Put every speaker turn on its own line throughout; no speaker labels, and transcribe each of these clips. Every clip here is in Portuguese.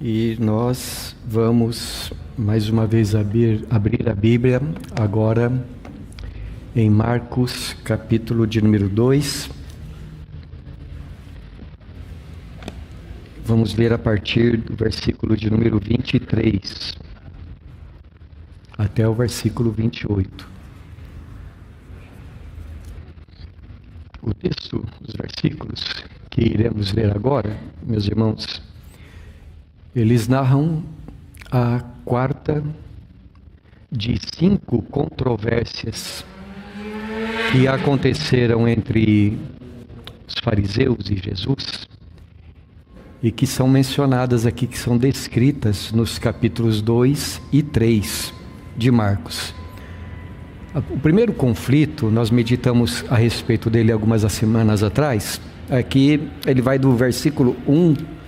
E nós vamos mais uma vez abrir a Bíblia agora em Marcos, capítulo de número 2. Vamos ler a partir do versículo de número 23 até o versículo 28. O texto, os versículos que iremos ler agora, meus irmãos, eles narram a quarta de 5 controvérsias que aconteceram entre os fariseus e Jesus e que são mencionadas aqui, que são descritas nos capítulos 2 e 3 de Marcos. O primeiro conflito, nós meditamos a respeito dele algumas semanas atrás. Aqui ele vai do versículo 1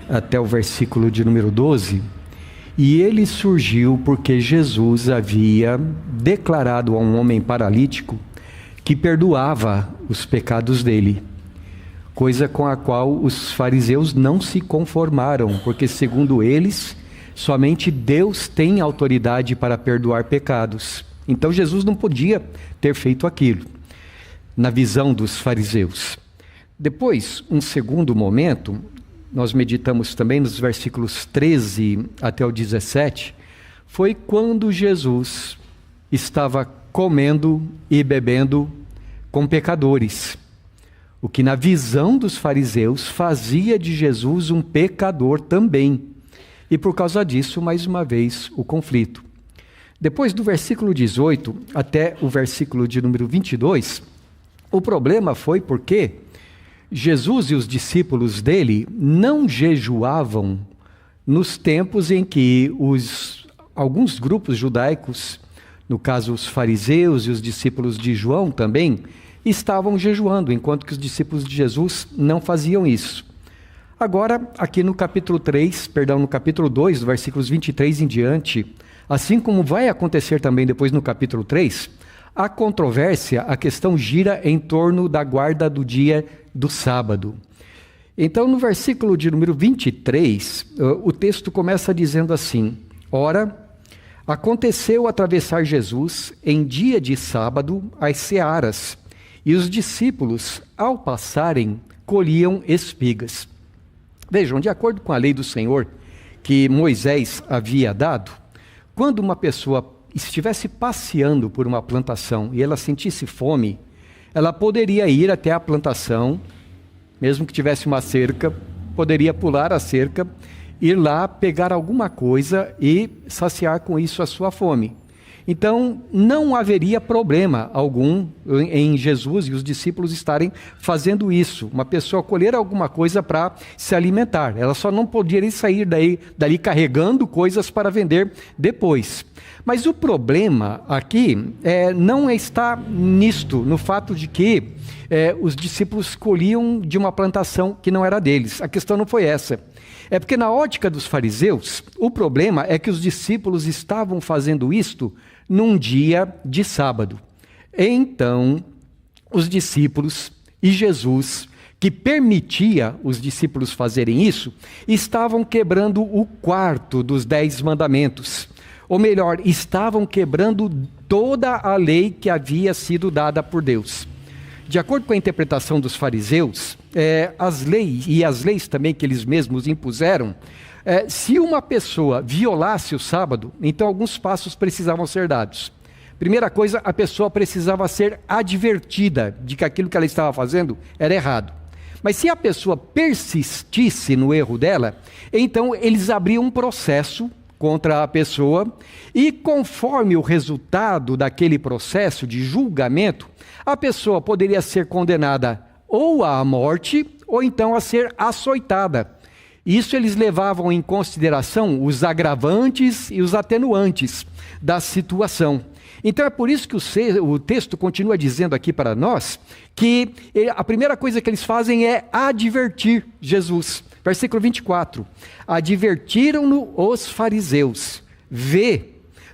até o versículo de número 12, e ele surgiu porque Jesus havia declarado a um homem paralítico que perdoava os pecados dele, coisa com a qual os fariseus não se conformaram, porque segundo eles, somente Deus tem autoridade para perdoar pecados. Então Jesus não podia ter feito aquilo, na visão dos fariseus. Depois, um segundo momento, nós meditamos também nos versículos 13 até o 17, foi quando Jesus estava comendo e bebendo com pecadores, o que na visão dos fariseus fazia de Jesus um pecador também. E por causa disso, mais uma vez, o conflito. Depois do versículo 18 até o versículo de número 22, o problema foi porque Jesus e os discípulos dele não jejuavam nos tempos em que alguns grupos judaicos, no caso os fariseus e os discípulos de João também, estavam jejuando, enquanto que os discípulos de Jesus não faziam isso. Agora, aqui no capítulo 2, do versículos 23 em diante, assim como vai acontecer também depois no capítulo 3, a controvérsia, a questão gira em torno da guarda do dia do sábado. Então, no versículo de número 23, o texto começa dizendo assim: Ora, aconteceu atravessar Jesus em dia de sábado as searas, e os discípulos, ao passarem, colhiam espigas. Vejam, de acordo com a lei do Senhor que Moisés havia dado, quando uma pessoa estivesse passeando por uma plantação e ela sentisse fome, ela poderia ir até a plantação, mesmo que tivesse uma cerca, poderia pular a cerca, ir lá, pegar alguma coisa e saciar com isso a sua fome. Então, não haveria problema algum em Jesus e os discípulos estarem fazendo isso. Uma pessoa colher alguma coisa para se alimentar. Ela só não poderia sair dali carregando coisas para vender depois. Mas o problema aqui não está nisto, no fato de que os discípulos colhiam de uma plantação que não era deles. A questão não foi essa. É porque na ótica dos fariseus, o problema é que os discípulos estavam fazendo isto num dia de sábado. Então, os discípulos e Jesus, que permitia os discípulos fazerem isso, estavam quebrando o quarto dos 10 mandamentos. Ou melhor, estavam quebrando toda a lei que havia sido dada por Deus. De acordo com a interpretação dos fariseus, as leis também que eles mesmos impuseram, se uma pessoa violasse o sábado, então alguns passos precisavam ser dados. Primeira coisa, a pessoa precisava ser advertida de que aquilo que ela estava fazendo era errado. Mas se a pessoa persistisse no erro dela, então eles abriam um processo contra a pessoa, e conforme o resultado daquele processo de julgamento, a pessoa poderia ser condenada ou à morte, ou então a ser açoitada. Isso eles levavam em consideração os agravantes e os atenuantes da situação. Então é por isso que o texto continua dizendo aqui para nós que a primeira coisa que eles fazem é advertir Jesus. Versículo 24, advertiram-no os fariseus, vê,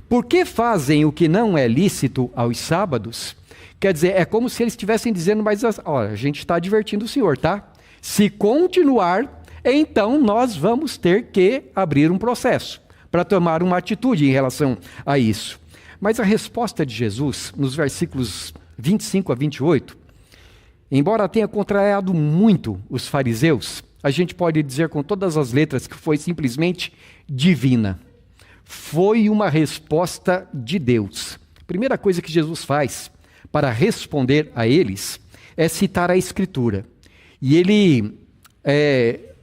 por que fazem o que não é lícito aos sábados? Quer dizer, é como se eles estivessem dizendo, mas olha, a gente está advertindo o senhor, tá? Se continuar, então nós vamos ter que abrir um processo para tomar uma atitude em relação a isso. Mas a resposta de Jesus, nos versículos 25 a 28, embora tenha contrariado muito os fariseus, a gente pode dizer com todas as letras que foi simplesmente divina. Foi uma resposta de Deus. A primeira coisa que Jesus faz para responder a eles é citar a Escritura. E ele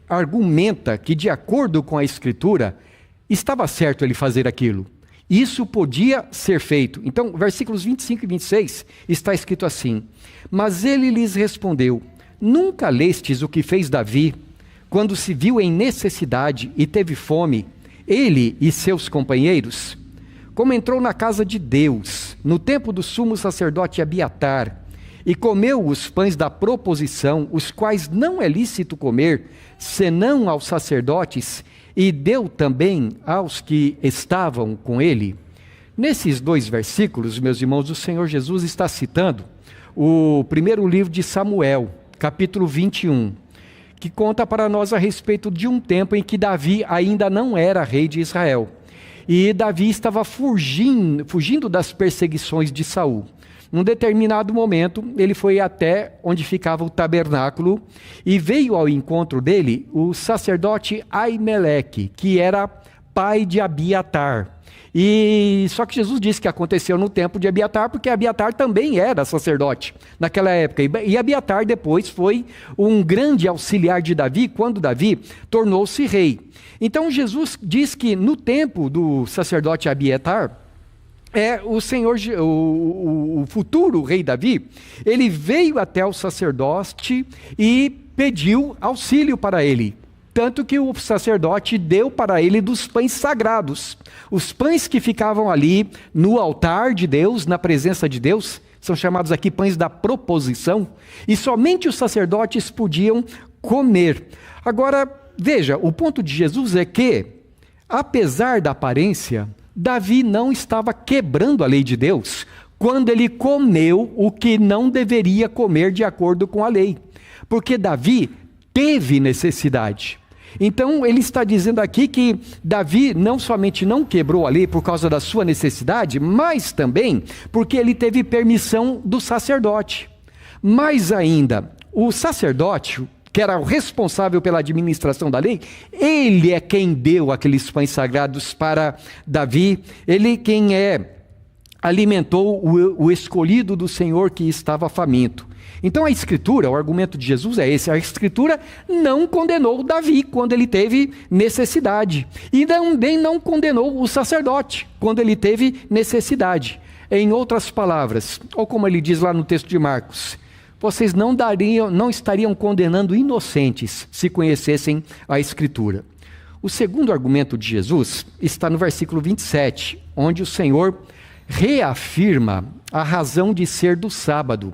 argumenta que, de acordo com a Escritura, estava certo ele fazer aquilo. Isso podia ser feito. Então, versículos 25 e 26 está escrito assim: mas ele lhes respondeu: nunca lestes o que fez Davi, quando se viu em necessidade e teve fome, ele e seus companheiros? Como entrou na casa de Deus, no tempo do sumo sacerdote Abiatar, e comeu os pães da proposição, os quais não é lícito comer, senão aos sacerdotes, e deu também aos que estavam com ele. Nesses dois versículos, meus irmãos, o Senhor Jesus está citando o primeiro livro de Samuel, capítulo 21, que conta para nós a respeito de um tempo em que Davi ainda não era rei de Israel. E Davi estava fugindo das perseguições de Saul. Num determinado momento, ele foi até onde ficava o tabernáculo e veio ao encontro dele o sacerdote Aimeleque, que era pai de Abiatar. E só que Jesus disse que aconteceu no tempo de Abiatar, porque Abiatar também era sacerdote naquela época. E Abiatar depois foi um grande auxiliar de Davi, quando Davi tornou-se rei. Então Jesus diz que no tempo do sacerdote Abiatar, o Senhor, o futuro rei Davi, ele veio até o sacerdote e pediu auxílio para ele. Tanto que o sacerdote deu para ele dos pães sagrados. Os pães que ficavam ali no altar de Deus, na presença de Deus, são chamados aqui pães da proposição, e somente os sacerdotes podiam comer. Agora, veja, o ponto de Jesus é que, apesar da aparência, Davi não estava quebrando a lei de Deus quando ele comeu o que não deveria comer de acordo com a lei, porque Davi teve necessidade. Então ele está dizendo aqui que Davi não somente não quebrou a lei por causa da sua necessidade, mas também porque ele teve permissão do sacerdote. Mais ainda, o sacerdote, que era o responsável pela administração da lei, ele é quem deu aqueles pães sagrados para Davi, ele quem alimentou o escolhido do Senhor que estava faminto. Então a Escritura, o argumento de Jesus é esse: a Escritura não condenou Davi quando ele teve necessidade, e também não condenou o sacerdote quando ele teve necessidade. Em outras palavras, ou como ele diz lá no texto de Marcos, vocês não estariam condenando inocentes se conhecessem a Escritura. O segundo argumento de Jesus está no versículo 27, onde o Senhor reafirma a razão de ser do sábado,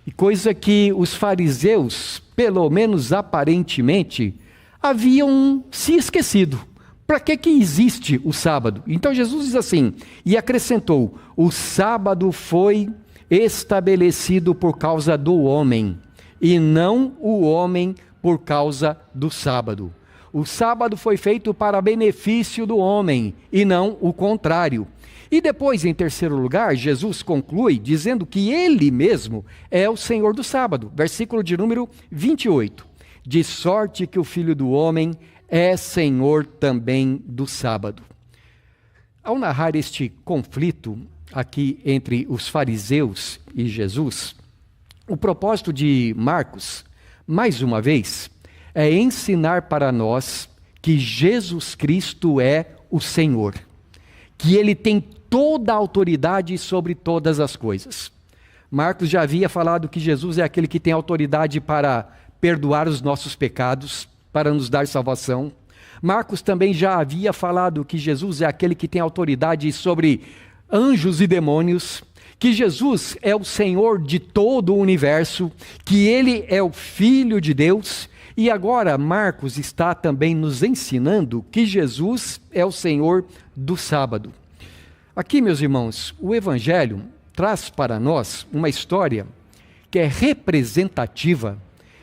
e coisa que os fariseus, pelo menos aparentemente, haviam se esquecido. Para que existe o sábado? Então Jesus diz assim, e acrescentou: o sábado foi estabelecido por causa do homem, e não o homem por causa do sábado. O sábado foi feito para benefício do homem, e não o contrário. E depois, em terceiro lugar, Jesus conclui dizendo que ele mesmo é o Senhor do sábado. Versículo de número 28. De sorte que o Filho do Homem é Senhor também do sábado. Ao narrar este conflito aqui entre os fariseus e Jesus, o propósito de Marcos, mais uma vez, é ensinar para nós que Jesus Cristo é o Senhor, que ele tem toda a autoridade sobre todas as coisas. Marcos já havia falado que Jesus é aquele que tem autoridade para perdoar os nossos pecados, para nos dar salvação. Marcos também já havia falado que Jesus é aquele que tem autoridade sobre anjos e demônios, que Jesus é o Senhor de todo o universo, que ele é o Filho de Deus. E agora Marcos está também nos ensinando que Jesus é o Senhor do sábado. Aqui, meus irmãos, o Evangelho traz para nós uma história que é representativa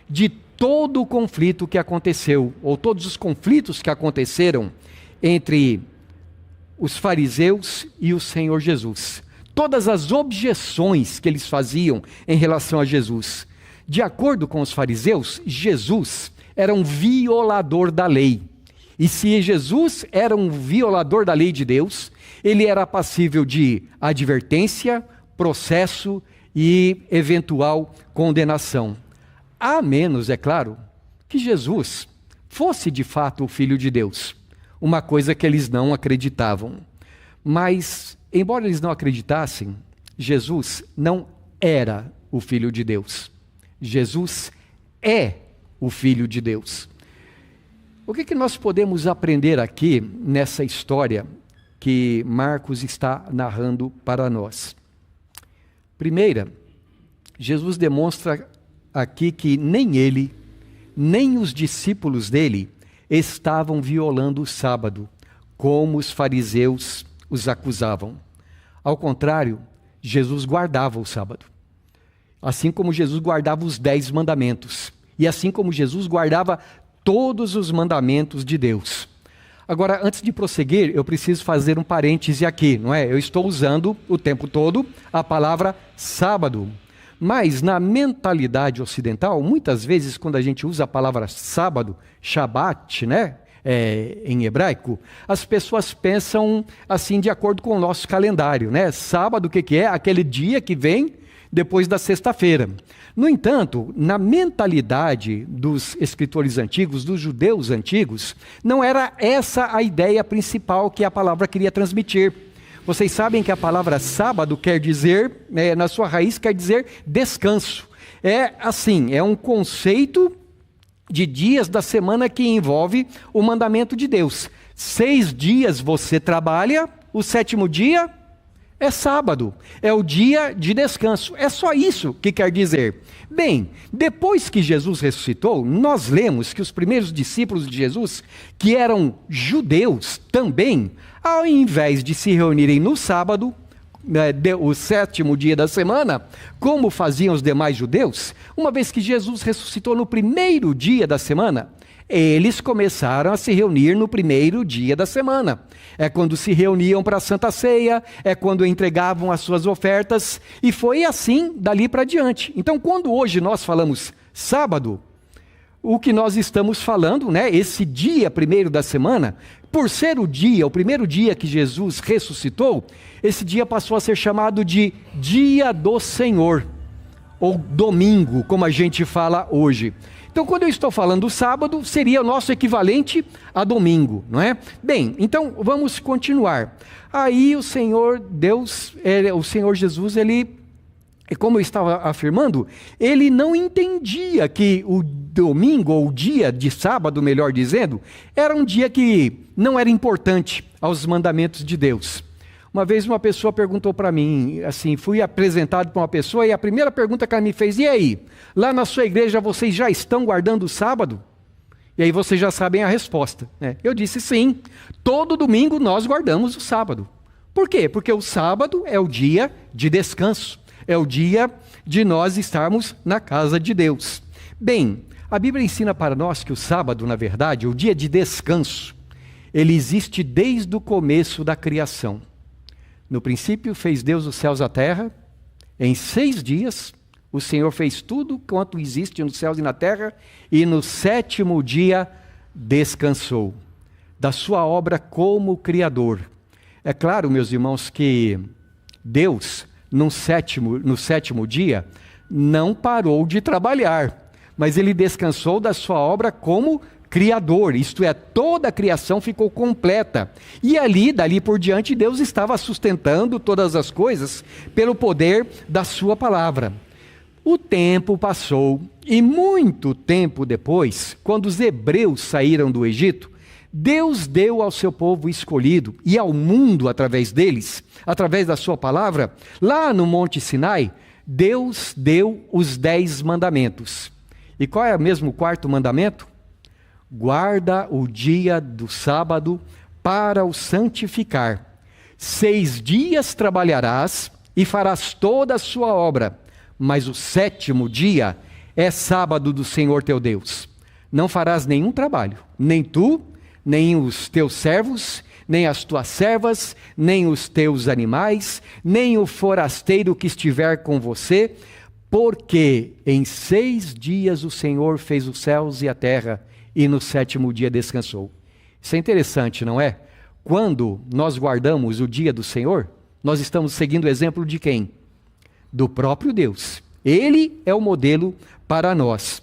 de todo o conflito que aconteceu, ou todos os conflitos que aconteceram entre os fariseus e o Senhor Jesus. Todas as objeções que eles faziam em relação a Jesus. De acordo com os fariseus, Jesus era um violador da lei. E se Jesus era um violador da lei de Deus, ele era passível de advertência, processo e eventual condenação. A menos, é claro, que Jesus fosse de fato o Filho de Deus. Uma coisa que eles não acreditavam. Mas, embora eles não acreditassem, Jesus não era o Filho de Deus. Jesus é o Filho de Deus. O que nós podemos aprender aqui nessa história que Marcos está narrando para nós? Primeira, Jesus demonstra aqui que nem ele, nem os discípulos dele estavam violando o sábado, como os fariseus os acusavam. Ao contrário, Jesus guardava o sábado. Assim como Jesus guardava os 10 mandamentos. E assim como Jesus guardava todos os mandamentos de Deus. Agora, antes de prosseguir, eu preciso fazer um parêntese aqui, não é? Eu estou usando o tempo todo a palavra sábado. Mas na mentalidade ocidental, muitas vezes quando a gente usa a palavra sábado, Shabat, né? Em hebraico, as pessoas pensam assim de acordo com o nosso calendário, né? Sábado, o que é? Aquele dia que vem depois da sexta-feira. No entanto, na mentalidade dos escritores antigos, dos judeus antigos, não era essa a ideia principal que a palavra queria transmitir. Vocês sabem que a palavra sábado quer dizer, na sua raiz, quer dizer descanso. É assim, é um conceito de dias da semana que envolve o mandamento de Deus. 6 dias você trabalha, o 7º dia é sábado, é o dia de descanso. É só isso que quer dizer. Bem, depois que Jesus ressuscitou, nós lemos que os primeiros discípulos de Jesus, que eram judeus também, ao invés de se reunirem no sábado, o 7º dia da semana, como faziam os demais judeus, uma vez que Jesus ressuscitou no primeiro dia da semana, eles começaram a se reunir no primeiro dia da semana. É quando se reuniam para a Santa Ceia, é quando entregavam as suas ofertas, e foi assim dali para diante. Então, quando hoje nós falamos sábado, o que nós estamos falando, esse dia primeiro da semana, por ser o primeiro dia que Jesus ressuscitou, esse dia passou a ser chamado de Dia do Senhor, ou domingo, como a gente fala hoje. Então, quando eu estou falando do sábado, seria o nosso equivalente a domingo, não é? Bem, então vamos continuar. Aí o Senhor Deus, o Senhor Jesus, ele, como eu estava afirmando, ele não entendia que o domingo, ou o dia de sábado, melhor dizendo, era um dia que não era importante aos mandamentos de Deus. Uma vez uma pessoa perguntou para mim, assim, fui apresentado para uma pessoa e a primeira pergunta que ela me fez, e aí, lá na sua igreja vocês já estão guardando o sábado? E aí vocês já sabem a resposta, né? Eu disse sim, todo domingo nós guardamos o sábado. Por quê? Porque o sábado é o dia de descanso, é o dia de nós estarmos na casa de Deus. Bem, a Bíblia ensina para nós que o sábado, na verdade, o dia de descanso, ele existe desde o começo da criação. No princípio fez Deus os céus e a terra, em 6 dias o Senhor fez tudo quanto existe nos céus e na terra, e no 7º dia descansou da sua obra como Criador. É claro, meus irmãos, que Deus, no sétimo dia, não parou de trabalhar, mas ele descansou da sua obra como Criador, isto é, toda a criação ficou completa. E dali por diante, Deus estava sustentando todas as coisas pelo poder da sua palavra. O tempo passou e muito tempo depois, quando os hebreus saíram do Egito, Deus deu ao seu povo escolhido e ao mundo através deles, através da sua palavra, lá no Monte Sinai, Deus deu os 10 mandamentos. E qual é mesmo o 4º mandamento? Guarda o dia do sábado para o santificar. 6 dias trabalharás e farás toda a sua obra, mas o 7º dia é sábado do Senhor teu Deus. Não farás nenhum trabalho, nem tu, nem os teus servos, nem as tuas servas, nem os teus animais, nem o forasteiro que estiver com você, porque em 6 dias o Senhor fez os céus e a terra, e no 7º dia descansou. Isso é interessante, não é? Quando nós guardamos o dia do Senhor, nós estamos seguindo o exemplo de quem? Do próprio Deus. Ele é o modelo para nós.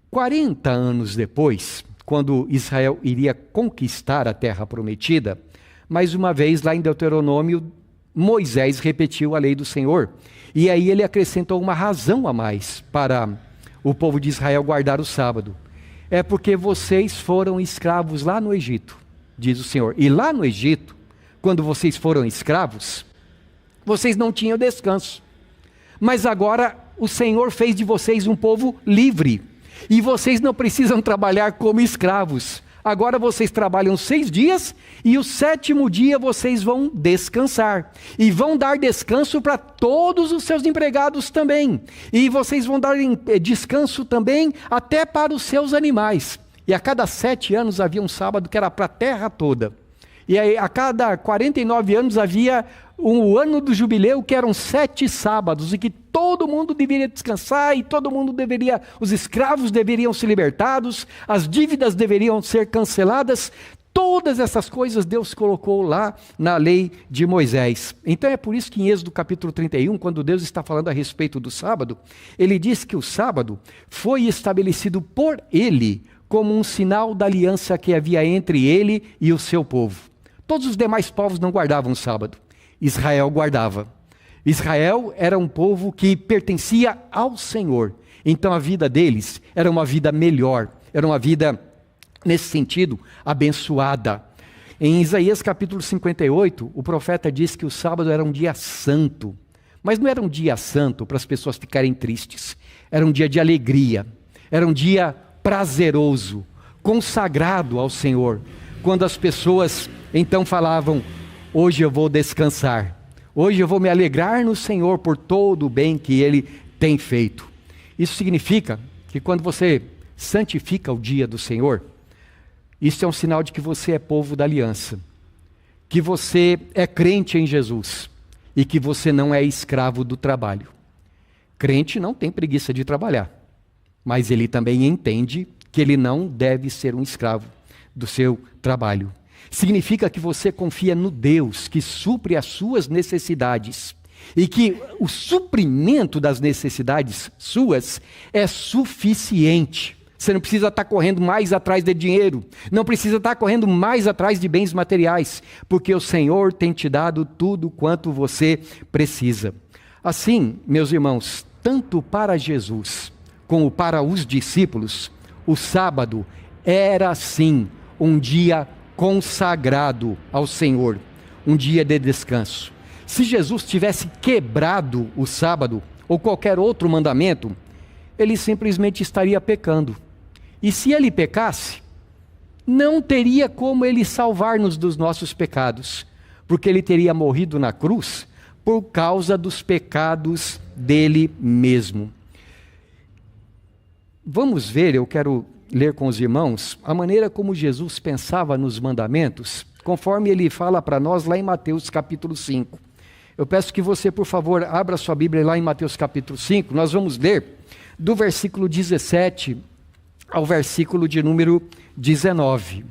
40 anos depois, quando Israel iria conquistar a terra prometida, mais uma vez lá em Deuteronômio, Moisés repetiu a lei do Senhor. E aí ele acrescentou uma razão a mais para o povo de Israel guardar o sábado. É porque vocês foram escravos lá no Egito, diz o Senhor. E lá no Egito, quando vocês foram escravos, vocês não tinham descanso. Mas agora o Senhor fez de vocês um povo livre. E vocês não precisam trabalhar como escravos. Agora vocês trabalham 6 dias e o 7º dia vocês vão descansar. E vão dar descanso para todos os seus empregados também. E vocês vão dar descanso também até para os seus animais. E a cada 7 anos havia um sábado que era para a terra toda. E aí, a cada 49 anos havia um ano do jubileu, que eram 7 sábados, e que todo mundo deveria descansar, e os escravos deveriam ser libertados, as dívidas deveriam ser canceladas. Todas essas coisas Deus colocou lá na lei de Moisés. Então é por isso que em Êxodo capítulo 31, quando Deus está falando a respeito do sábado, ele diz que o sábado foi estabelecido por ele como um sinal da aliança que havia entre ele e o seu povo. Todos os demais povos não guardavam o sábado. Israel guardava. Israel era um povo que pertencia ao Senhor. Então a vida deles era uma vida melhor. Era uma vida, nesse sentido, abençoada. Em Isaías capítulo 58, o profeta diz que o sábado era um dia santo. Mas não era um dia santo para as pessoas ficarem tristes. Era um dia de alegria. Era um dia prazeroso, consagrado ao Senhor. Quando as pessoas então falavam: hoje eu vou descansar, hoje eu vou me alegrar no Senhor por todo o bem que Ele tem feito. Isso significa que quando você santifica o dia do Senhor, isso é um sinal de que você é povo da aliança, que você é crente em Jesus e que você não é escravo do trabalho. Crente não tem preguiça de trabalhar, mas ele também entende que ele não deve ser um escravo do seu trabalho. Significa que você confia no Deus que supre as suas necessidades e que o suprimento das necessidades suas é suficiente. Você não precisa estar correndo mais atrás de dinheiro, não precisa estar correndo mais atrás de bens materiais, porque o Senhor tem te dado tudo quanto você precisa. Assim, meus irmãos, tanto para Jesus como para os discípulos, o sábado era sim um dia consagrado ao Senhor, um dia de descanso. Se Jesus tivesse quebrado o sábado ou qualquer outro mandamento, ele simplesmente estaria pecando. E se ele pecasse, não teria como ele salvar-nos dos nossos pecados, porque ele teria morrido na cruz por causa dos pecados dele mesmo. Vamos ver, eu quero ler com os irmãos a maneira como Jesus pensava nos mandamentos, conforme ele fala para nós lá em Mateus capítulo 5. Eu peço que você, por favor, abra sua Bíblia lá em Mateus capítulo 5. Nós vamos ler do versículo 17 ao versículo de número 19.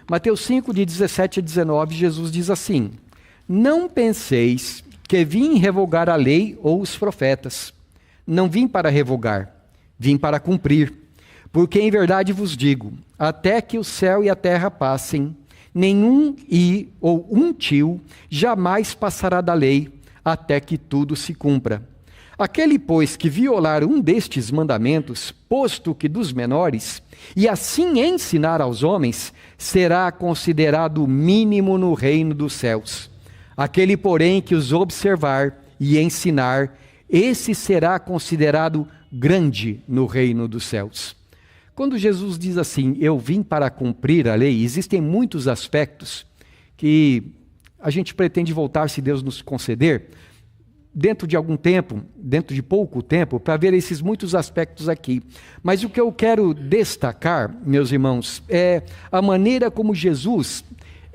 Mateus 5, de 17 a 19, Jesus diz assim: não penseis que vim revogar a lei ou os profetas. Não vim para revogar, vim para cumprir. Porque em verdade vos digo, até que o céu e a terra passem, nenhum i ou um tio jamais passará da lei, até que tudo se cumpra. Aquele, pois, que violar um destes mandamentos, posto que dos menores, e assim ensinar aos homens, será considerado mínimo no reino dos céus. Aquele, porém, que os observar e ensinar, esse será considerado grande no reino dos céus. Quando Jesus diz assim, eu vim para cumprir a lei, existem muitos aspectos que a gente pretende voltar, se Deus nos conceder, dentro de algum tempo, dentro de pouco tempo, para ver esses muitos aspectos aqui. Mas o que eu quero destacar, meus irmãos, é a maneira como Jesus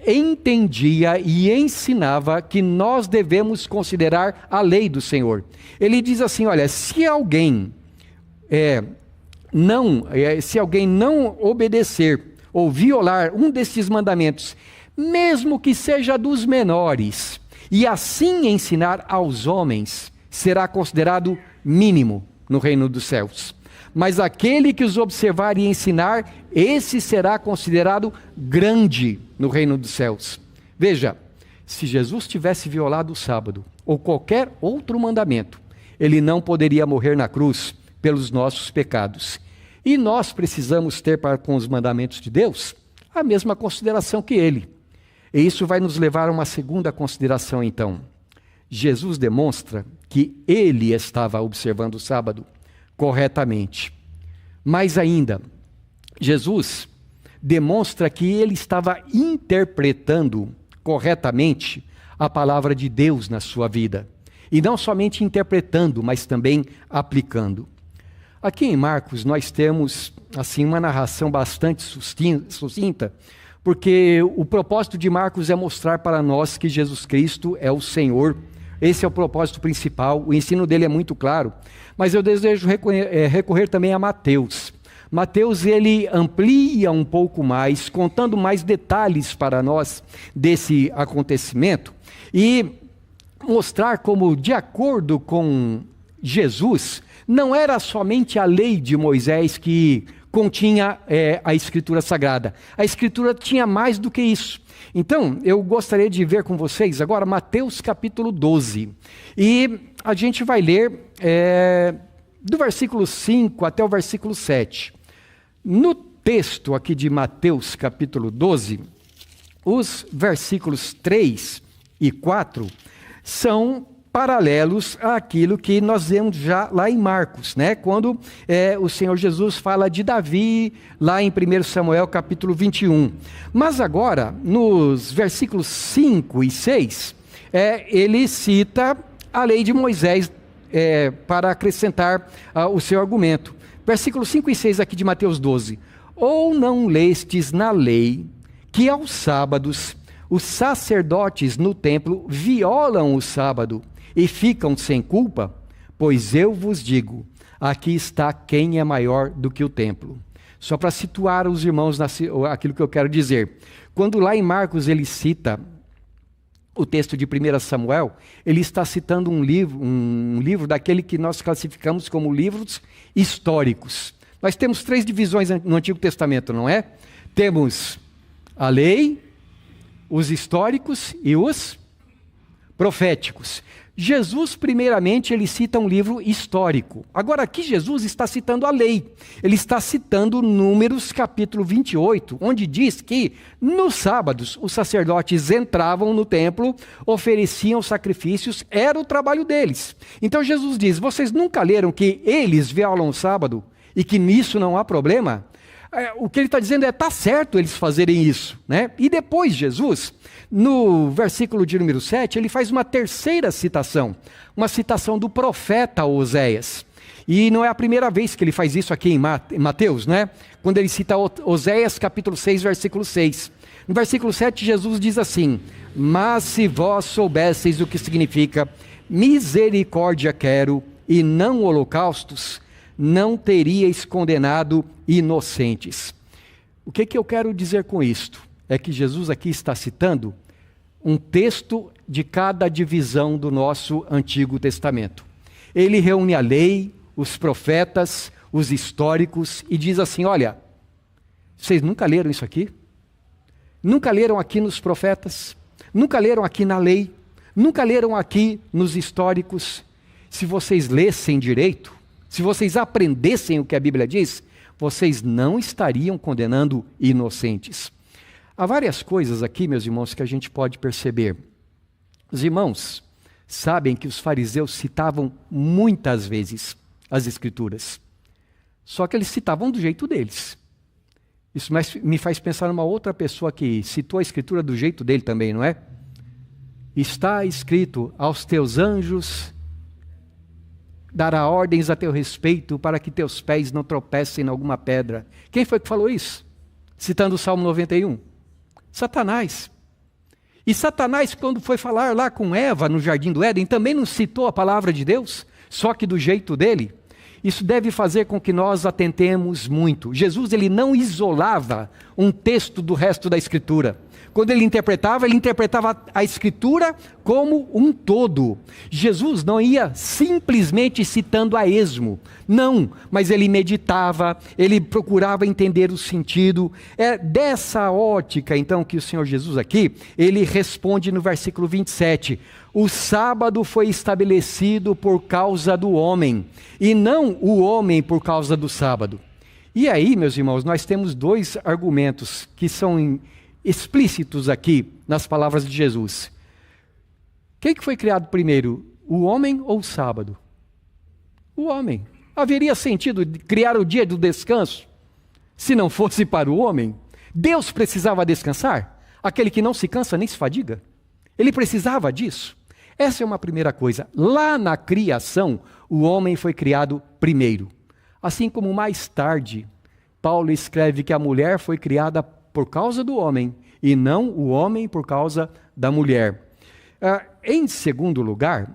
entendia e ensinava que nós devemos considerar a lei do Senhor. Ele diz assim, olha, se alguém não obedecer ou violar um desses mandamentos, mesmo que seja dos menores, e assim ensinar aos homens, será considerado mínimo no reino dos céus. Mas aquele que os observar e ensinar, esse será considerado grande no reino dos céus. Veja, se Jesus tivesse violado o sábado, ou qualquer outro mandamento, ele não poderia morrer na cruz pelos nossos pecados. E nós precisamos ter para com os mandamentos de Deus a mesma consideração que ele. E isso vai nos levar a uma segunda consideração então. Jesus demonstra que ele estava observando o sábado corretamente. Mais ainda, Jesus demonstra que ele estava interpretando corretamente a palavra de Deus na sua vida. E não somente interpretando, mas também aplicando. Aqui em Marcos nós temos assim uma narração bastante sucinta, porque o propósito de Marcos é mostrar para nós que Jesus Cristo é o Senhor. Esse é o propósito principal, o ensino dele é muito claro. Mas eu desejo recorrer também a Mateus. Mateus, ele amplia um pouco mais, contando mais detalhes para nós desse acontecimento, e mostrar como, de acordo com Jesus, não era somente a lei de Moisés que continha a Escritura Sagrada. A Escritura tinha mais do que isso. Então, eu gostaria de ver com vocês agora Mateus capítulo 12. E a gente vai ler do versículo 5 até o versículo 7. No texto aqui de Mateus capítulo 12, os versículos 3 e 4 são paralelos àquilo que nós vemos já lá em Marcos, né? Quando o Senhor Jesus fala de Davi, lá em 1 Samuel capítulo 21. Mas agora, nos versículos 5 e 6, ele cita a lei de Moisés para acrescentar o seu argumento. Versículos 5 e 6 aqui de Mateus 12. Ou não lestes na lei que aos sábados os sacerdotes no templo violam o sábado e ficam sem culpa? Pois eu vos digo, aqui está quem é maior do que o templo. Só para situar os irmãos aquilo que eu quero dizer. Quando lá em Marcos ele cita o texto de 1 Samuel, ele está citando um livro daquele que nós classificamos como livros históricos. Nós temos 3 divisões no Antigo Testamento, não é? Temos a lei, os históricos e os proféticos. Jesus, primeiramente, ele cita um livro histórico. Agora, aqui Jesus está citando a lei. Ele está citando Números, capítulo 28, onde diz que, nos sábados, os sacerdotes entravam no templo, ofereciam sacrifícios, era o trabalho deles. Então, Jesus diz, vocês nunca leram que eles violam o sábado e que nisso não há problema? O que ele está dizendo está certo eles fazerem isso, né? E depois Jesus, no versículo de número 7, ele faz uma terceira citação, uma citação do profeta Oséias. E não é a primeira vez que ele faz isso aqui em Mateus, né? Quando ele cita Oséias capítulo 6, versículo 6. No versículo 7, Jesus diz assim, mas se vós soubesseis o que significa misericórdia quero e não holocaustos, não teríeis condenado inocentes. O que eu quero dizer com isto? É que Jesus aqui está citando um texto de cada divisão do nosso Antigo Testamento. Ele reúne a lei, os profetas, os históricos e diz assim, olha, vocês nunca leram isso aqui? Nunca leram aqui nos profetas? Nunca leram aqui na lei? Nunca leram aqui nos históricos? Se vocês lessem direito, se vocês aprendessem o que a Bíblia diz, vocês não estariam condenando inocentes. Há várias coisas aqui, meus irmãos, que a gente pode perceber. Os irmãos sabem que os fariseus citavam muitas vezes as Escrituras. Só que eles citavam do jeito deles. Isso me faz pensar numa outra pessoa que citou a Escritura do jeito dele também, não é? Está escrito, aos teus anjos dará ordens a teu respeito para que teus pés não tropecem em alguma pedra. Quem foi que falou isso? Citando o Salmo 91. Satanás. E Satanás, quando foi falar lá com Eva no jardim do Éden, também não citou a palavra de Deus, só que do jeito dele. Isso deve fazer com que nós atentemos muito. Jesus, ele não isolava um texto do resto da Escritura. Quando ele interpretava a Escritura como um todo. Jesus não ia simplesmente citando a esmo. Não, mas ele meditava, ele procurava entender o sentido. É dessa ótica, então, que o Senhor Jesus aqui, ele responde no versículo 27. O sábado foi estabelecido por causa do homem, e não o homem por causa do sábado. E aí, meus irmãos, nós temos dois argumentos que são explícitos aqui nas palavras de Jesus. Quem que foi criado primeiro, o homem ou o sábado? O homem. Haveria sentido criar o dia do descanso se não fosse para o homem? Deus precisava descansar? Aquele que não se cansa nem se fadiga? Ele precisava disso? Essa é uma primeira coisa. Lá na criação, o homem foi criado primeiro. Assim como mais tarde, Paulo escreve que a mulher foi criada por causa do homem, e não o homem por causa da mulher. Em segundo lugar,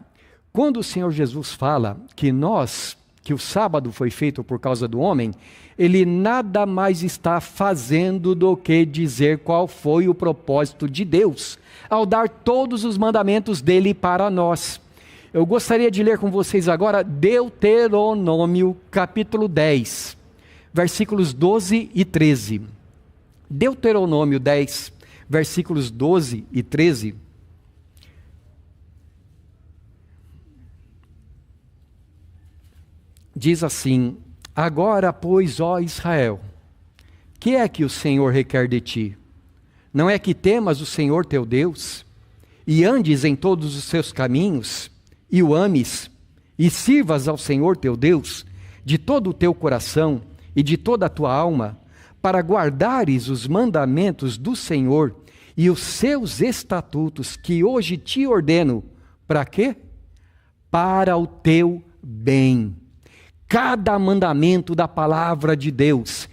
quando o Senhor Jesus fala que o sábado foi feito por causa do homem, ele nada mais está fazendo do que dizer qual foi o propósito de Deus, ao dar todos os mandamentos dele para nós. Eu gostaria de ler com vocês agora Deuteronômio capítulo 10, versículos 12 e 13. Deuteronômio 10, versículos 12 e 13. Diz assim: agora, pois, ó Israel, que é que o Senhor requer de ti? Não é que temas o Senhor teu Deus, e andes em todos os seus caminhos, e o ames, e sirvas ao Senhor teu Deus, de todo o teu coração e de toda a tua alma, para guardares os mandamentos do Senhor e os seus estatutos que hoje te ordeno. Para quê? Para o teu bem. Cada mandamento da palavra de Deus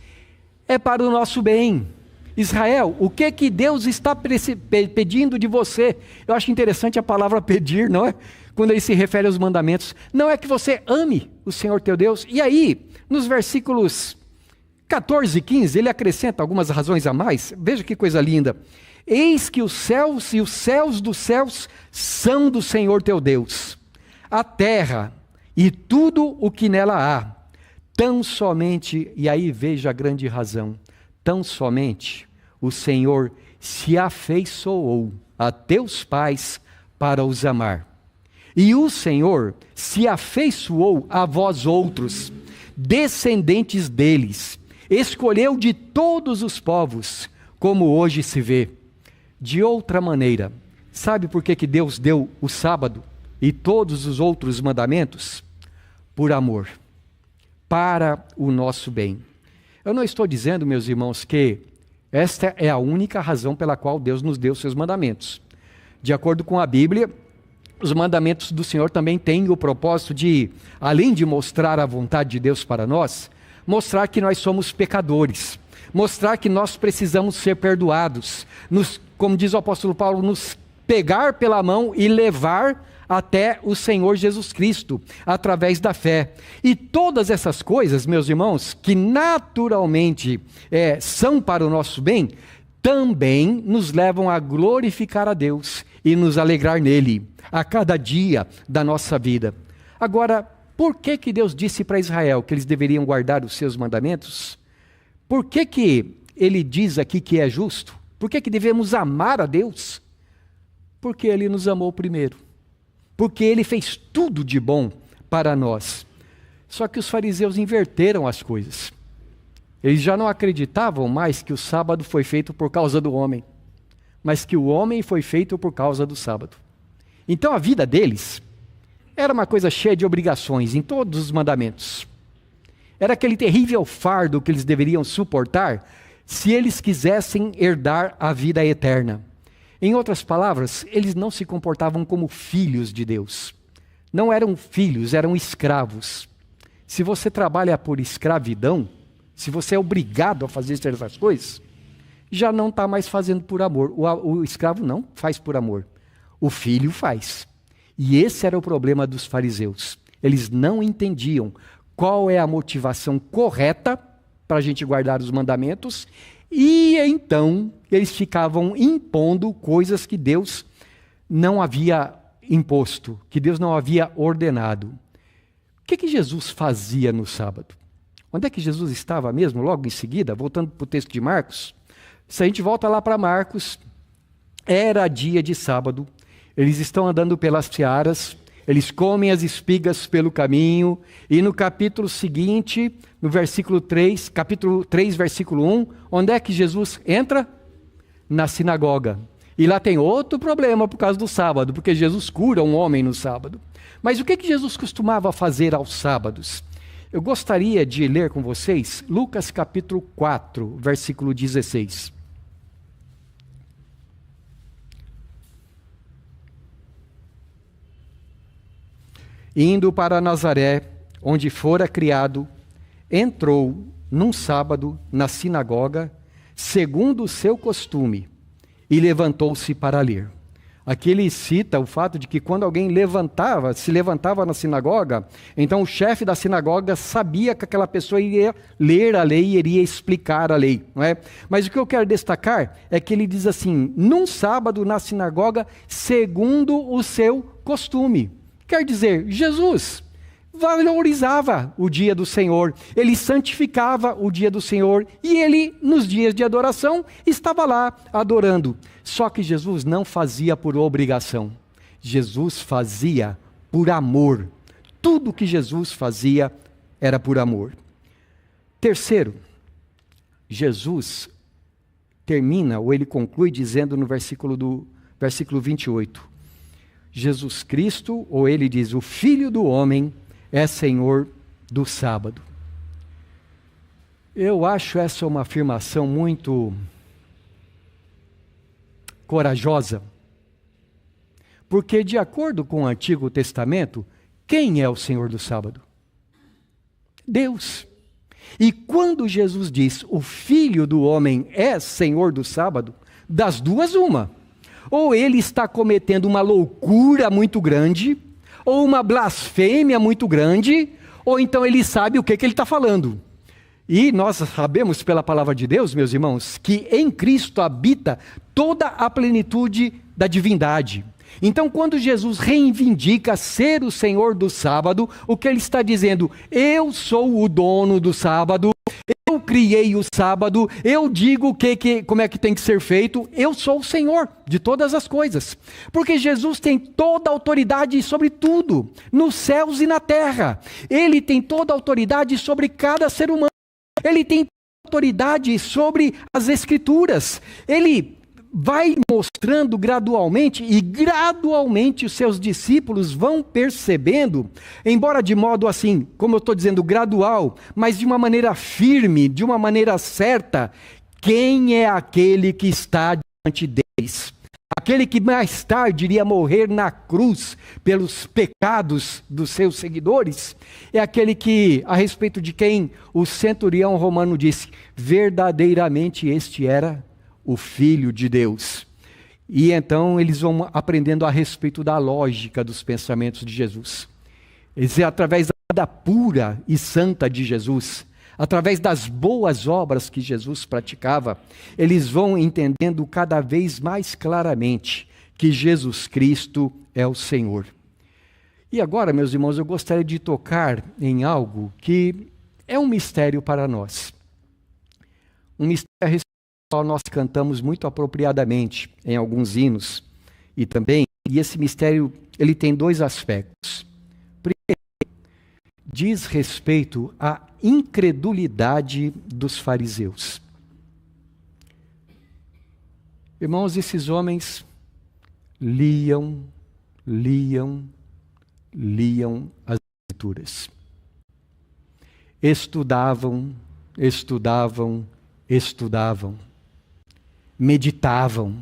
é para o nosso bem. Israel, o que Deus está pedindo de você? Eu acho interessante a palavra pedir, não é? Quando ele se refere aos mandamentos. Não é que você ame o Senhor teu Deus. E aí, nos versículos 14 e 15, ele acrescenta algumas razões a mais. Veja que coisa linda. Eis que os céus e os céus dos céus são do Senhor teu Deus. A terra e tudo o que nela há. Tão somente, e aí veja a grande razão, tão somente o Senhor se afeiçoou a teus pais para os amar. E o Senhor se afeiçoou a vós outros, descendentes deles, escolheu de todos os povos, como hoje se vê. De outra maneira, sabe por que Deus deu o sábado e todos os outros mandamentos? Por amor, para o nosso bem. Eu não estou dizendo, meus irmãos, que esta é a única razão pela qual Deus nos deu seus mandamentos. De acordo com a Bíblia, os mandamentos do Senhor também têm o propósito de, além de mostrar a vontade de Deus para nós, mostrar que nós somos pecadores, mostrar que nós precisamos ser perdoados, como diz o apóstolo Paulo, nos pegar pela mão e levar até o Senhor Jesus Cristo, através da fé. E todas essas coisas, meus irmãos, que naturalmente são para o nosso bem, também nos levam a glorificar a Deus e nos alegrar nele, a cada dia da nossa vida. Agora, por que Deus disse para Israel que eles deveriam guardar os seus mandamentos? Por que ele diz aqui que é justo? Por que devemos amar a Deus? Porque ele nos amou primeiro. Porque ele fez tudo de bom para nós. Só que os fariseus inverteram as coisas. Eles já não acreditavam mais que o sábado foi feito por causa do homem, mas que o homem foi feito por causa do sábado. Então a vida deles era uma coisa cheia de obrigações em todos os mandamentos. Era aquele terrível fardo que eles deveriam suportar se eles quisessem herdar a vida eterna. Em outras palavras, eles não se comportavam como filhos de Deus. não eram filhos, eram escravos. Se você trabalha por escravidão, se você é obrigado a fazer certas coisas, já não está mais fazendo por amor. O escravo não faz por amor, o filho faz. E esse era o problema dos fariseus. Eles não entendiam qual é a motivação correta para a gente guardar os mandamentos, e então eles ficavam impondo coisas que Deus não havia imposto, que Deus não havia ordenado. O que Jesus fazia no sábado? Onde é que Jesus estava mesmo, logo em seguida? Voltando para o texto de Marcos. Se a gente volta lá para Marcos, era dia de sábado, eles estão andando pelas searas, eles comem as espigas pelo caminho, e no capítulo seguinte, no versículo 3, capítulo 3, versículo 1, onde é que Jesus entra? Na sinagoga. E lá tem outro problema por causa do sábado, porque Jesus cura um homem no sábado. Mas o que Jesus costumava fazer aos sábados? Eu gostaria de ler com vocês Lucas capítulo 4, versículo 16. Indo para Nazaré, onde fora criado, entrou num sábado na sinagoga, segundo o seu costume, e levantou-se para ler. Aqui ele cita o fato de que quando alguém se levantava na sinagoga, então o chefe da sinagoga sabia que aquela pessoa iria ler a lei e iria explicar a lei, não é? Mas o que eu quero destacar é que ele diz assim, num sábado na sinagoga, segundo o seu costume. Quer dizer, Jesus valorizava o dia do Senhor, ele santificava o dia do Senhor, e ele, nos dias de adoração, estava lá adorando. Só que Jesus não fazia por obrigação, Jesus fazia por amor. Tudo que Jesus fazia era por amor. Terceiro, Jesus termina, ou ele conclui dizendo no versículo 28, Jesus Cristo, ou ele diz, o Filho do Homem é Senhor do sábado. Eu acho essa uma afirmação muito corajosa, porque de acordo com o Antigo Testamento, quem é o Senhor do sábado? Deus. E quando Jesus diz, o Filho do Homem é Senhor do sábado, das duas uma. Ou ele está cometendo uma loucura muito grande, ou uma blasfêmia muito grande, ou então ele sabe o que ele está falando. E nós sabemos pela palavra de Deus, meus irmãos, que em Cristo habita toda a plenitude da divindade. Então, quando Jesus reivindica ser o Senhor do sábado, o que ele está dizendo? Eu sou o dono do sábado, eu criei o sábado, eu digo como é que tem que ser feito, eu sou o Senhor de todas as coisas. Porque Jesus tem toda a autoridade sobre tudo, nos céus e na terra. Ele tem toda a autoridade sobre cada ser humano. Ele tem autoridade sobre as Escrituras. Ele vai mostrando gradualmente, e gradualmente os seus discípulos vão percebendo, embora de modo assim, como eu estou dizendo, gradual, mas de uma maneira firme, de uma maneira certa, quem é aquele que está diante deles. Aquele que mais tarde iria morrer na cruz pelos pecados dos seus seguidores, é aquele que, a respeito de quem o centurião romano disse, verdadeiramente este era o Filho de Deus. E então eles vão aprendendo a respeito da lógica dos pensamentos de Jesus. Eles, através da vida pura e santa de Jesus, através das boas obras que Jesus praticava, eles vão entendendo cada vez mais claramente que Jesus Cristo é o Senhor. E agora, meus irmãos, eu gostaria de tocar em algo que é um mistério para nós. Um mistério a respeito do qual nós cantamos muito apropriadamente em alguns hinos. E esse mistério, ele tem dois aspectos. Primeiro, diz respeito à incredulidade dos fariseus. Irmãos, esses homens liam as Escrituras. Estudavam, meditavam.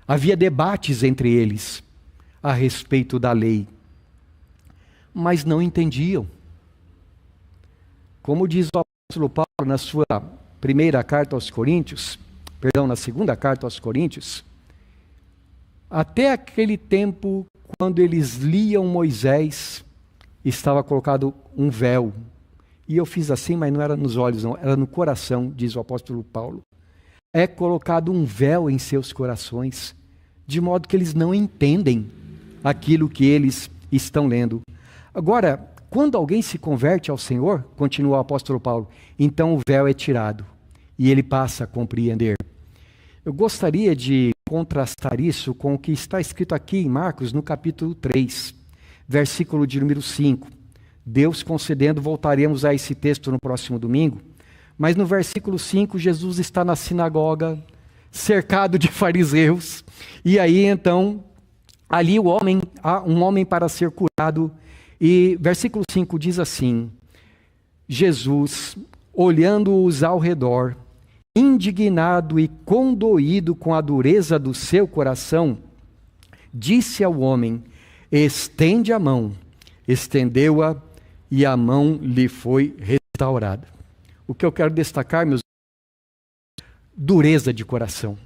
Havia debates entre eles a respeito da lei. mas não entendiam. Como diz o apóstolo Paulo na sua primeira carta aos Coríntios, na segunda carta aos Coríntios, até aquele tempo, quando eles liam Moisés, estava colocado um véu. E eu fiz assim, mas não era nos olhos, não, era no coração, diz o apóstolo Paulo. É colocado um véu em seus corações, de modo que eles não entendem aquilo que eles estão lendo. Agora, quando alguém se converte ao Senhor, continua o apóstolo Paulo, então o véu é tirado e ele passa a compreender. Eu gostaria de contrastar isso com o que está escrito aqui em Marcos, no capítulo 3, versículo de número 5. Deus concedendo, voltaremos a esse texto no próximo domingo, mas no versículo 5, Jesus está na sinagoga, cercado de fariseus, e aí então, ali há um homem para ser curado, e versículo 5 diz assim: Jesus, olhando-os ao redor, indignado e condoído com a dureza do seu coração, disse ao homem: estende a mão. Estendeu-a e a mão lhe foi restaurada. O que eu quero destacar, meus irmãos, dureza de coração.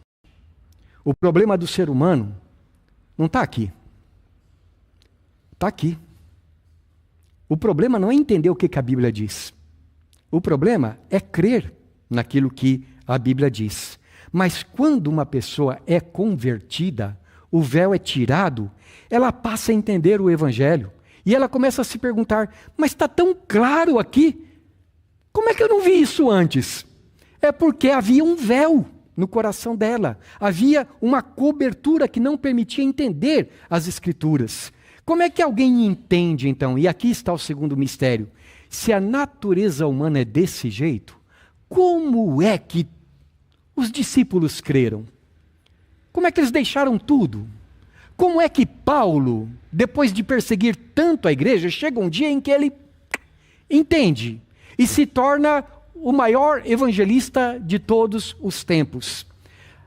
O problema do ser humano não está aqui. Está aqui. O problema não é entender o que a Bíblia diz. O problema é crer naquilo que a Bíblia diz. Mas quando uma pessoa é convertida, o véu é tirado, ela passa a entender o Evangelho. E ela começa a se perguntar, mas está tão claro aqui, como é que eu não vi isso antes? É porque havia um véu no coração dela. Havia uma cobertura que não permitia entender as Escrituras. Como é que alguém entende então? E aqui está o segundo mistério. Se a natureza humana é desse jeito, como é que os discípulos creram? Como é que eles deixaram tudo? Como é que Paulo, depois de perseguir tanto a igreja, chega um dia em que ele entende e se torna o maior evangelista de todos os tempos?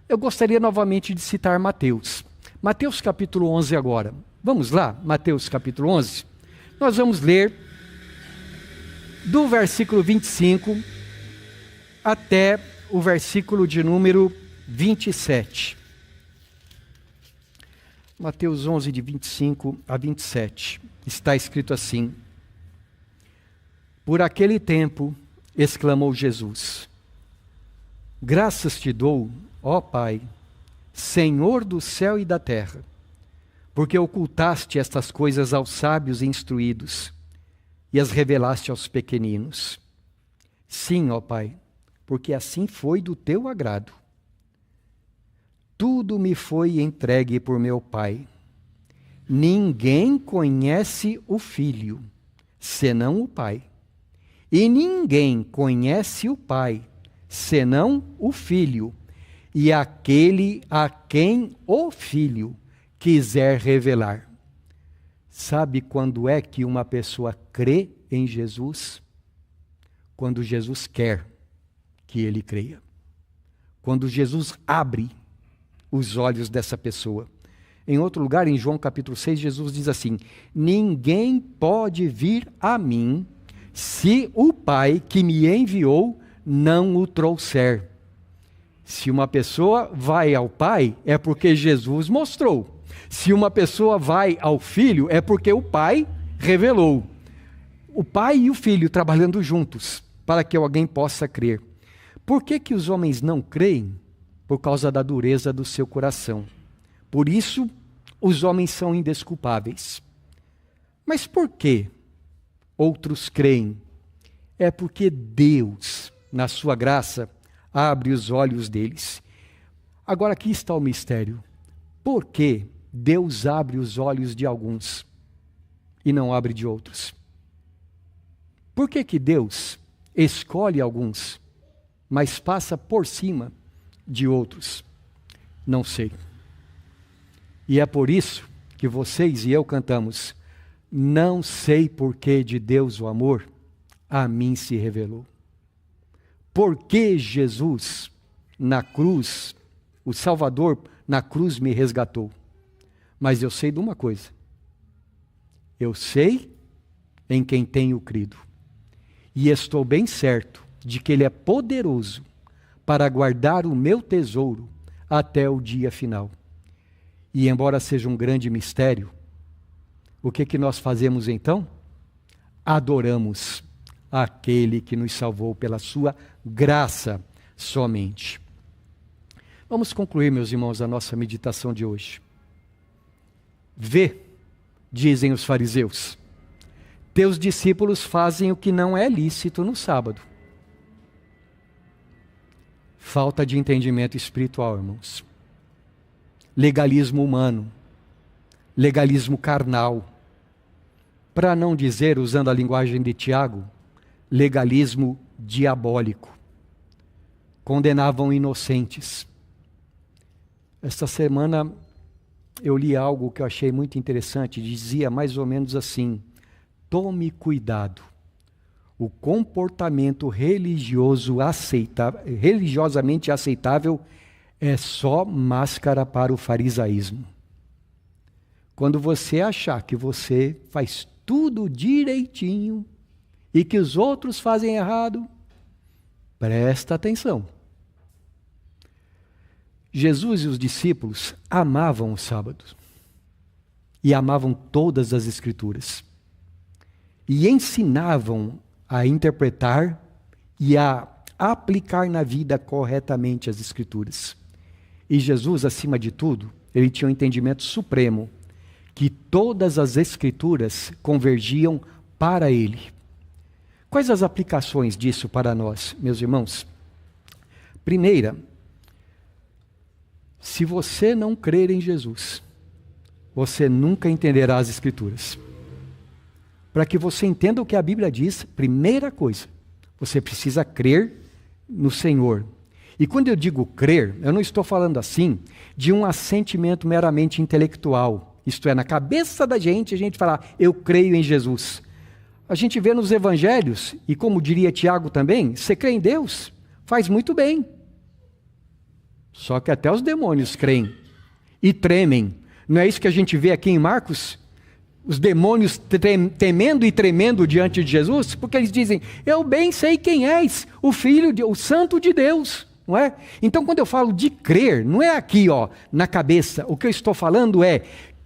Eu gostaria novamente de citar Mateus. Mateus capítulo 11 agora. Vamos lá, Mateus capítulo 11. Nós vamos ler do versículo 25 até o versículo de número 27. Mateus 11, de 25 a 27. Está escrito assim: por aquele tempo, exclamou Jesus: graças te dou, ó Pai, Senhor do céu e da terra, porque ocultaste estas coisas aos sábios e instruídos e as revelaste aos pequeninos. Sim, ó Pai, porque assim foi do teu agrado. Tudo me foi entregue por meu Pai. Ninguém conhece o Filho, senão o Pai. E ninguém conhece o Pai, senão o Filho, e aquele a quem o Filho quiser revelar. Sabe quando é que uma pessoa crê em Jesus? Quando Jesus quer que ele creia. Quando Jesus abre os olhos dessa pessoa. Em outro lugar, em João capítulo 6, Jesus diz assim: ninguém pode vir a mim se o Pai que me enviou não o trouxer. Se uma pessoa vai ao Pai, é porque Jesus mostrou. Se uma pessoa vai ao Filho, é porque o Pai revelou. O Pai e o Filho trabalhando juntos, para que alguém possa crer. Por que que os homens não creem? Por causa da dureza do seu coração. Por isso, os homens são indesculpáveis. Mas por que outros creem? É porque Deus, na sua graça, abre os olhos deles. Agora aqui está o mistério. Por que Deus abre os olhos de alguns e não abre de outros? Por que que Deus escolhe alguns, mas passa por cima de outros? Não sei. E é por isso que vocês e eu cantamos: não sei por que de Deus o amor a mim se revelou. Porque Jesus na cruz, o Salvador na cruz me resgatou. Mas eu sei de uma coisa. Eu sei em quem tenho crido. E estou bem certo de que Ele é poderoso para guardar o meu tesouro até o dia final. E embora seja um grande mistério, o que nós fazemos então? Adoramos aquele que nos salvou pela sua graça somente. Vamos concluir, meus irmãos, a nossa meditação de hoje. Vê, dizem os fariseus, teus discípulos fazem o que não é lícito no sábado. Falta de entendimento espiritual, irmãos. Legalismo humano, legalismo carnal. Para não dizer, usando a linguagem de Tiago, legalismo diabólico. Condenavam inocentes. Esta semana eu li algo que eu achei muito interessante, dizia mais ou menos assim: tome cuidado, o comportamento religiosamente aceitável é só máscara para o farisaísmo. Quando você achar que você faz tudo direitinho e que os outros fazem errado, presta atenção. Jesus e os discípulos amavam o sábado e amavam todas as Escrituras e ensinavam a interpretar e a aplicar na vida corretamente as Escrituras. E Jesus, acima de tudo, ele tinha um entendimento supremo que todas as Escrituras convergiam para ele. Quais as aplicações disso para nós, meus irmãos? Primeira, se você não crer em Jesus, você nunca entenderá as Escrituras. Para que você entenda o que a Bíblia diz, primeira coisa, você precisa crer no Senhor. E quando eu digo crer, eu não estou falando assim de um assentimento meramente intelectual. Isto é, na cabeça da gente, a gente fala, eu creio em Jesus. A gente vê nos evangelhos, e como diria Tiago também, você crê em Deus? Faz muito bem. Só que até os demônios creem e tremem. Não é isso que a gente vê aqui em Marcos? Os demônios temendo e tremendo diante de Jesus, porque eles dizem, eu bem sei quem és, o Santo de Deus. Não é? Então, quando eu falo de crer, não é aqui, na cabeça. O que eu estou falando é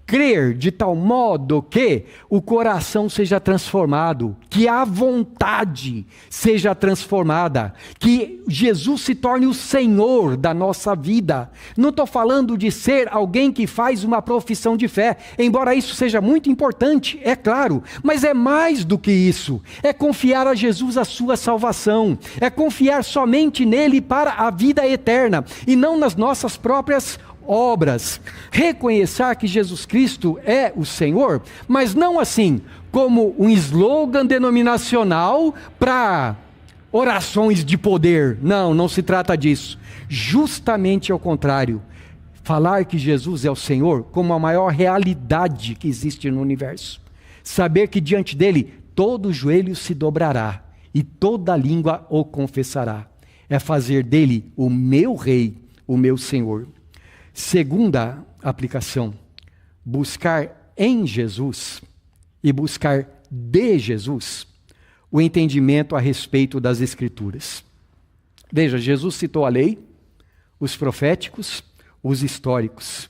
crer de tal modo que o coração seja transformado, que a vontade seja transformada, que Jesus se torne o Senhor da nossa vida. Não estou falando de ser alguém que faz uma profissão de fé, embora isso seja muito importante, é claro, mas é mais do que isso. É confiar a Jesus a sua salvação, é confiar somente nele para a vida eterna, e não nas nossas próprias obras. Reconhecer que Jesus Cristo é o Senhor, mas não assim, como um slogan denominacional para orações de poder. Não se trata disso. Justamente ao contrário. Falar que Jesus é o Senhor como a maior realidade que existe no universo. Saber que diante dele todo joelho se dobrará e toda língua o confessará. É fazer dele o meu Rei, o meu Senhor. Segunda aplicação, buscar em Jesus e buscar de Jesus o entendimento a respeito das Escrituras. Veja, Jesus citou a lei, os proféticos, os históricos.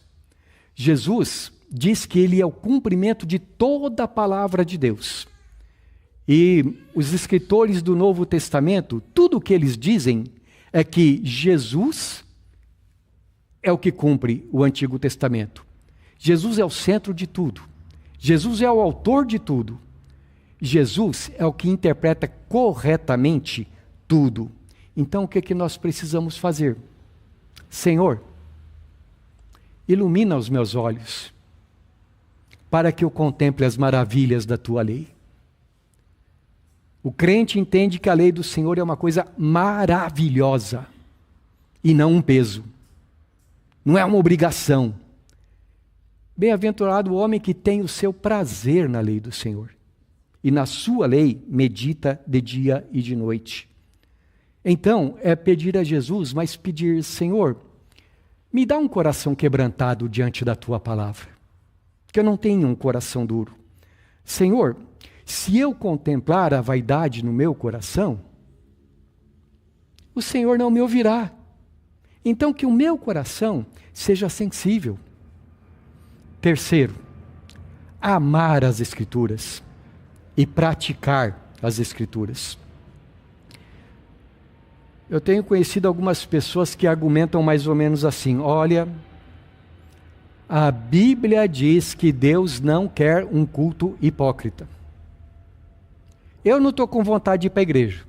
Jesus diz que ele é o cumprimento de toda a palavra de Deus. E os escritores do Novo Testamento, tudo o que eles dizem é que Jesus é o que cumpre o Antigo Testamento. Jesus é o centro de tudo. Jesus é o autor de tudo. Jesus é o que interpreta corretamente tudo. Então o que nós precisamos fazer? Senhor, ilumina os meus olhos, para que eu contemple as maravilhas da tua lei. O crente entende que a lei do Senhor é uma coisa maravilhosa, e não um peso. Não é uma obrigação. Bem-aventurado o homem que tem o seu prazer na lei do Senhor. E na sua lei medita de dia e de noite. Então, é pedir a Jesus, mas pedir, Senhor, me dá um coração quebrantado diante da tua palavra. Que eu não tenho um coração duro. Senhor, Se eu contemplar a vaidade no meu coração, o Senhor não me ouvirá. Então, que o meu coração seja sensível. Terceiro, amar as Escrituras e praticar as Escrituras. Eu tenho conhecido algumas pessoas que argumentam mais ou menos assim: olha, a Bíblia diz que Deus não quer um culto hipócrita. Eu não estou com vontade de ir para a igreja,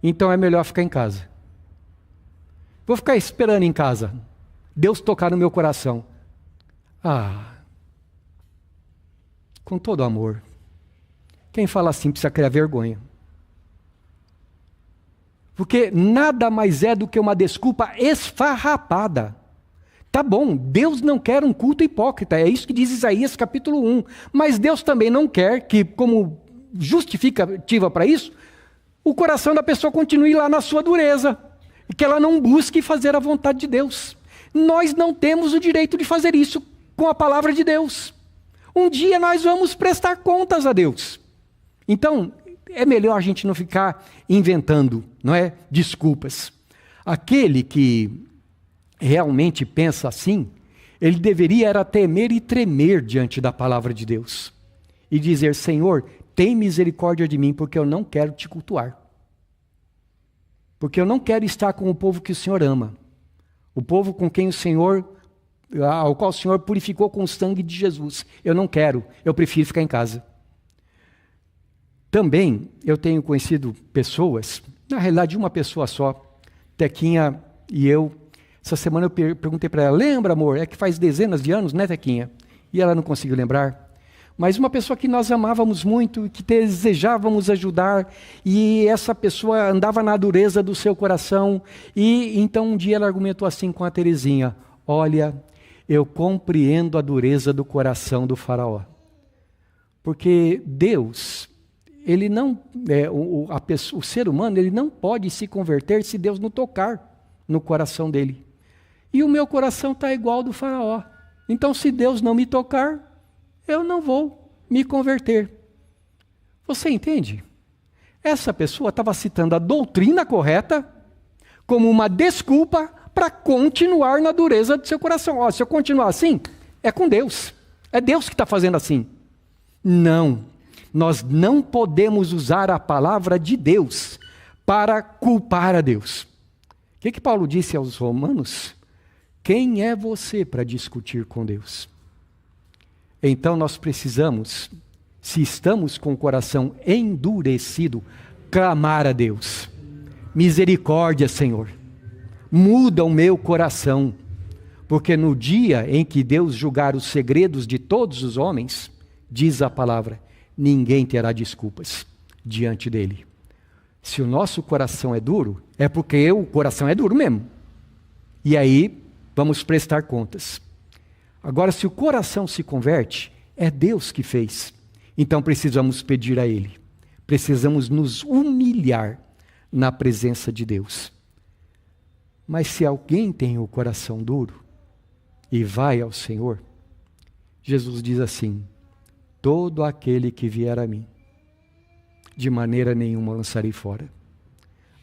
então é melhor ficar em casa. Vou ficar esperando em casa Deus tocar no meu coração. Com todo amor, quem fala assim precisa criar vergonha. Porque nada mais é do que uma desculpa esfarrapada. Tá bom, Deus não quer um culto hipócrita, é isso que diz Isaías capítulo 1. Mas Deus também não quer que, como justificativa para isso, o coração da pessoa continue lá na sua dureza, e que ela não busque fazer a vontade de Deus. Nós não temos o direito de fazer isso com a palavra de Deus. Um dia nós vamos prestar contas a Deus. Então, é melhor a gente não ficar inventando, não é? Desculpas. Aquele que realmente pensa assim, ele deveria era temer e tremer diante da palavra de Deus. E dizer: Senhor, tem misericórdia de mim, porque eu não quero te cultuar. Porque eu não quero estar com o povo que o Senhor ama. O povo com quem o Senhor, ao qual o Senhor purificou com o sangue de Jesus. Eu não quero, eu prefiro ficar em casa. Também eu tenho conhecido pessoas, na realidade uma pessoa só, Tequinha e eu. Essa semana eu perguntei para ela: lembra, amor? É que faz dezenas de anos, né, Tequinha? E ela não conseguiu lembrar. Mas uma pessoa que nós amávamos muito, que desejávamos ajudar, e essa pessoa andava na dureza do seu coração, e então um dia ela argumentou assim com a Terezinha: olha, eu compreendo a dureza do coração do faraó. Porque Deus, ele não, o ser humano, ele não pode se converter se Deus não tocar no coração dele. E o meu coração está igual ao do faraó. Então, se Deus não me tocar, eu não vou me converter. Você entende? Essa pessoa estava citando a doutrina correta como uma desculpa para continuar na dureza do seu coração. Se eu continuar assim, é com Deus. É Deus que está fazendo assim. Não. Nós não podemos usar a palavra de Deus para culpar a Deus. O que Paulo disse aos Romanos? Quem é você para discutir com Deus? Então nós precisamos, se estamos com o coração endurecido, clamar a Deus: misericórdia, Senhor, muda o meu coração, porque no dia em que Deus julgar os segredos de todos os homens, diz a palavra, ninguém terá desculpas diante dele. Se o nosso coração é duro, é porque o coração é duro mesmo. E aí, vamos prestar contas. Agora, se o coração se converte, é Deus que fez. Então precisamos pedir a Ele. Precisamos nos humilhar na presença de Deus. Mas se alguém tem o coração duro e vai ao Senhor, Jesus diz assim: todo aquele que vier a mim, de maneira nenhuma lançarei fora.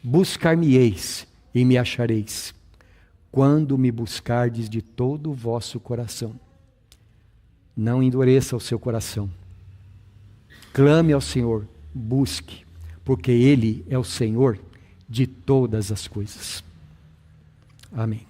Buscar-me-eis e me achareis, quando me buscardes de todo o vosso coração. Não endureça o seu coração. Clame ao Senhor, busque, porque Ele é o Senhor de todas as coisas. Amém.